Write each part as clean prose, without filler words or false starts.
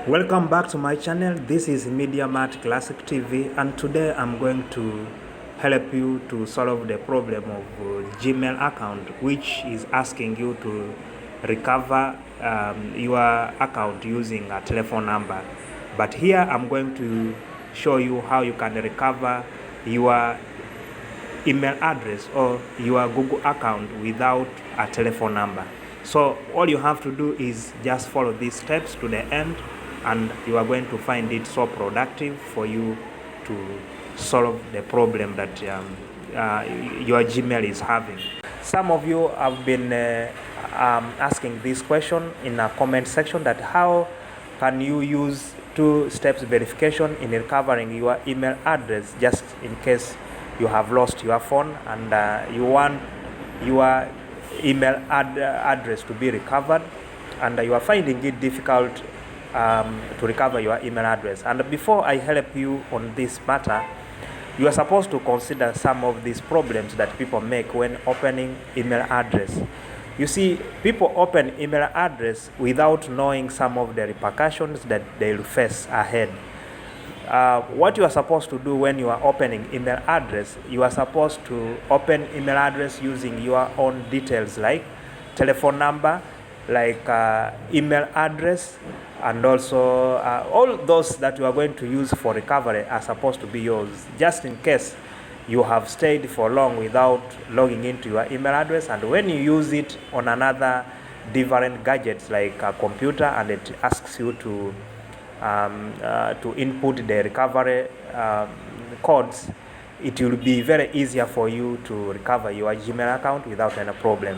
Welcome back to my channel. This is Midiamart Classic TV, and today I'm going to help you to solve the problem of Gmail account, which is asking you to recover your account using a telephone number. But here I'm going to show you how you can recover your email address or your Google account without a telephone number. So all you have to do is just follow these steps to the end, and you are going to find it so productive for you to solve the problem that your Gmail is having. Some of you have been asking this question in a comment section, that how can you use two-steps verification in recovering your email address, just in case you have lost your phone and you want your email address to be recovered, and you are finding it difficult to recover your email address. And before I help you on this matter, you are supposed to consider some of these problems that people make when opening email address. You see, people open email address without knowing some of the repercussions that they'll face ahead. What you are supposed to do when you are opening email address, you are supposed to open email address using your own details, like telephone number, like email address, and also all those that you are going to use for recovery are supposed to be yours, just in case you have stayed for long without logging into your email address, and when you use it on another different gadgets like a computer, and it asks you to input the recovery codes, it will be very easier for you to recover your Gmail account without any problem.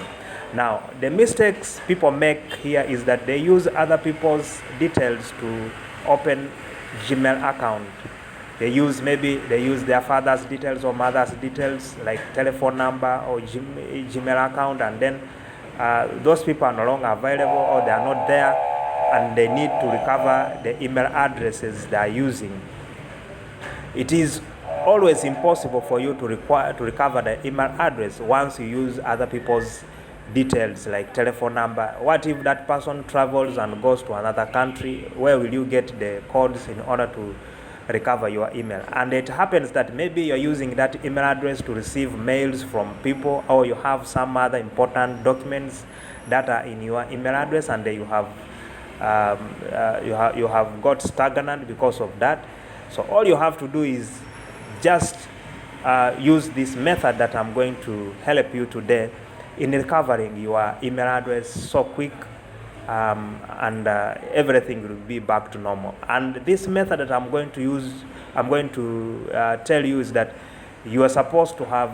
Now, the mistakes people make here is that they use other people's details to open Gmail account. They use their father's details or mother's details, like telephone number or Gmail account, and then those people are no longer available, or they are not there, and they need to recover the email addresses they are using. It is always impossible for you to recover the email address once you use other people's details, like telephone number. What if that person travels and goes to another country? Where will you get the codes in order to recover your email? And it happens that maybe you're using that email address to receive mails from people, or you have some other important documents that are in your email address, and you have got stagnant because of that. So all you have to do is just use this method that I'm going to help you today in recovering your email address so quick, and everything will be back to normal. And this method that I'm going to tell you is that you are supposed to have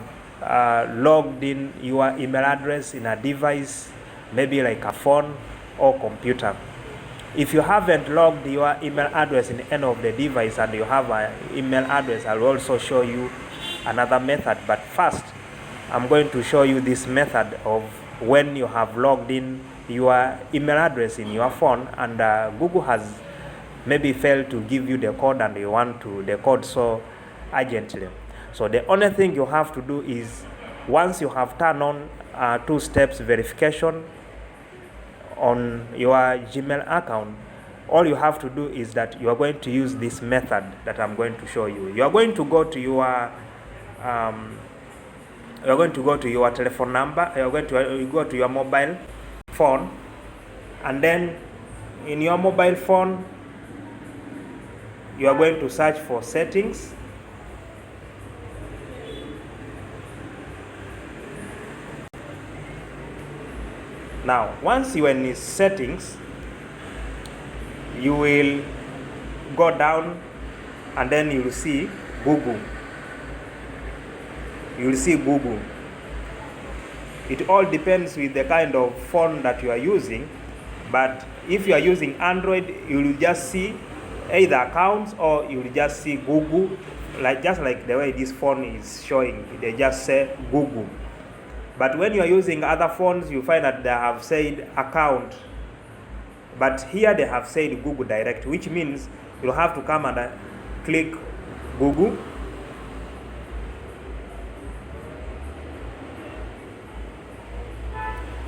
logged in your email address in a device, maybe like a phone or computer. If you haven't logged your email address in any of the device and you have an email address, I'll also show you another method. But first, I'm going to show you this method of when you have logged in your email address in your phone, and Google has maybe failed to give you the code, and you want to decode so urgently. So the only thing you have to do is, once you have turned on two-steps verification on your Gmail account, all you have to do is that you are going to use this method that I'm going to show you. You are going to go to your telephone number. You are going to go to your mobile phone, and then in your mobile phone you are going to search for settings. Now, once you are in settings, you will go down, and then you will see Google. You will see Google. It all depends with the kind of phone that you are using, but if you are using Android, you will just see either accounts, or you will just see Google, just like the way this phone is showing. They just say Google. But when you are using other phones, you find that they have said account, but here they have said Google Direct, which means you'll have to come and click Google.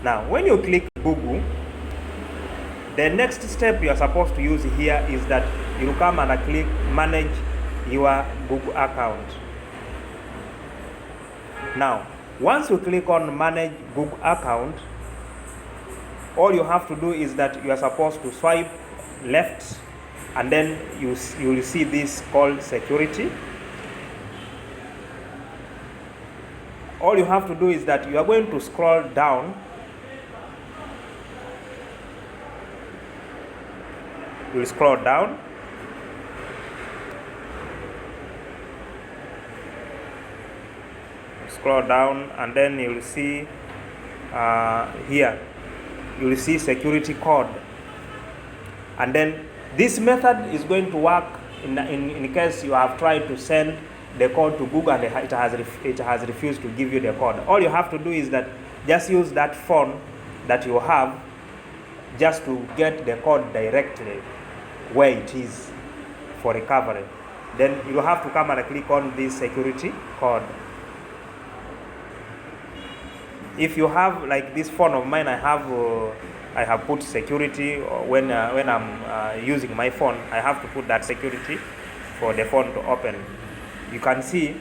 Now, when you click Google, The next step you are supposed to use here is that you come and click manage your Google account. Now, once you click on manage Google account, all you have to do is that you are supposed to swipe left, and then you will see this called security. All you have to do is that you are going to scroll down. You will scroll down. Scroll down, and then you will see here you will see security code, and then this method is going to work in case you have tried to send the code to Google and it has refused to give you the code. All you have to do is that just use that phone that you have just to get the code directly where it is for recovery. Then you have to come and click on this security code. If you have, like this phone of mine, I have put security when I'm using my phone. I have to put that security for the phone to open. You can see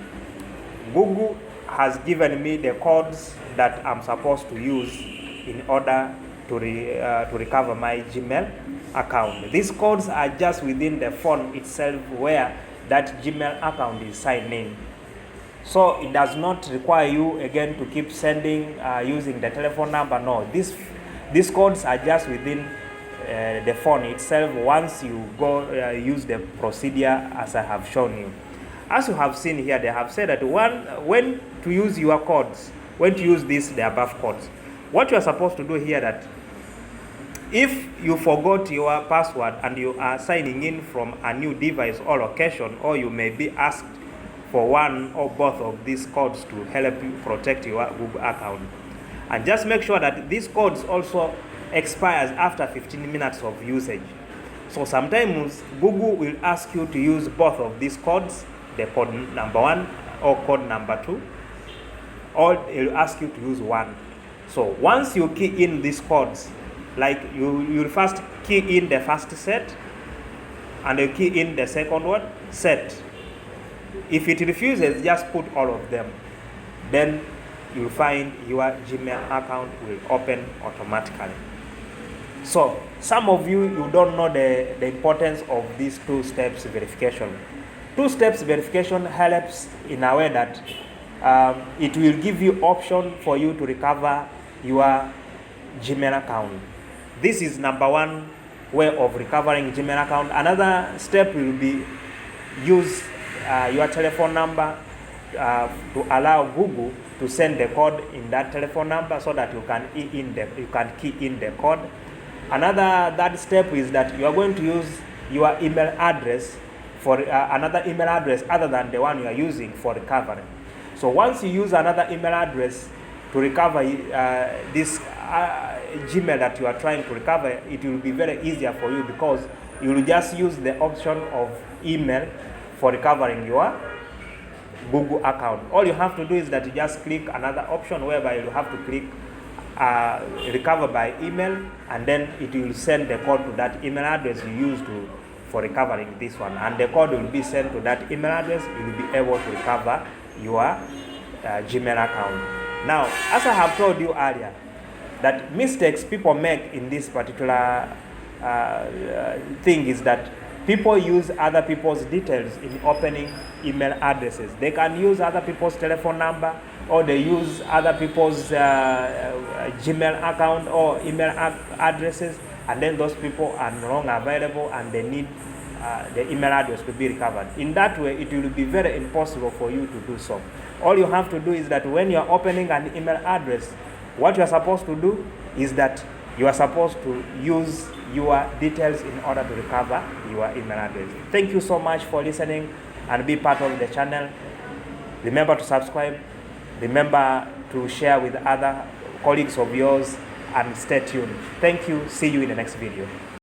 Google has given me the codes that I'm supposed to use in order to recover my Gmail account. These codes are just within the phone itself where that Gmail account is signed in. So it does not require you again to keep sending using the telephone number. No, these codes are just within the phone itself once you go use the procedure as I have shown you. As you have seen here, they have said that when to use your codes, when to use the above codes. What you are supposed to do here, that if you forgot your password and you are signing in from a new device or location, or you may be asked for one or both of these codes to help you protect your Google account. And just make sure that these codes also expires after 15 minutes of usage. So sometimes Google will ask you to use both of these codes, the code number 1 or code number 2, or it will ask you to use one. So once you key in these codes, like you'll first key in the first set, and you key in the second one, set. If it refuses, just put all of them. Then you'll find your Gmail account will open automatically. So some of you don't know the importance of these two steps verification. Two steps verification helps in a way that it will give you option for you to recover your Gmail account. This is number one way of recovering Gmail account. Another step will be use your telephone number to allow Google to send the code in that telephone number so that you can key in the code. That step is that you are going to use your email address for another email address other than the one you are using for recovery. So once you use another email address to recover this Gmail that you are trying to recover, it will be very easier for you because you will just use the option of email for recovering your Google account. All you have to do is that you just click another option whereby you have to click recover by email, and then it will send the code to that email address you used for recovering this one, and the code will be sent to that email address. You will be able to recover your Gmail account. Now, as I have told you earlier, that mistakes people make in this particular thing is that people use other people's details in opening email addresses. They can use other people's telephone number, or they use other people's Gmail account or email addresses, and then those people are no longer available and they need the email address to be recovered. In that way, it will be very impossible for you to do so. All you have to do is that when you are opening an email address, what you are supposed to do is that you are supposed to use your details in order to recover your email address. Thank you so much for listening and be part of the channel. Remember to subscribe. Remember to share with other colleagues of yours and stay tuned. Thank you. See you in the next video.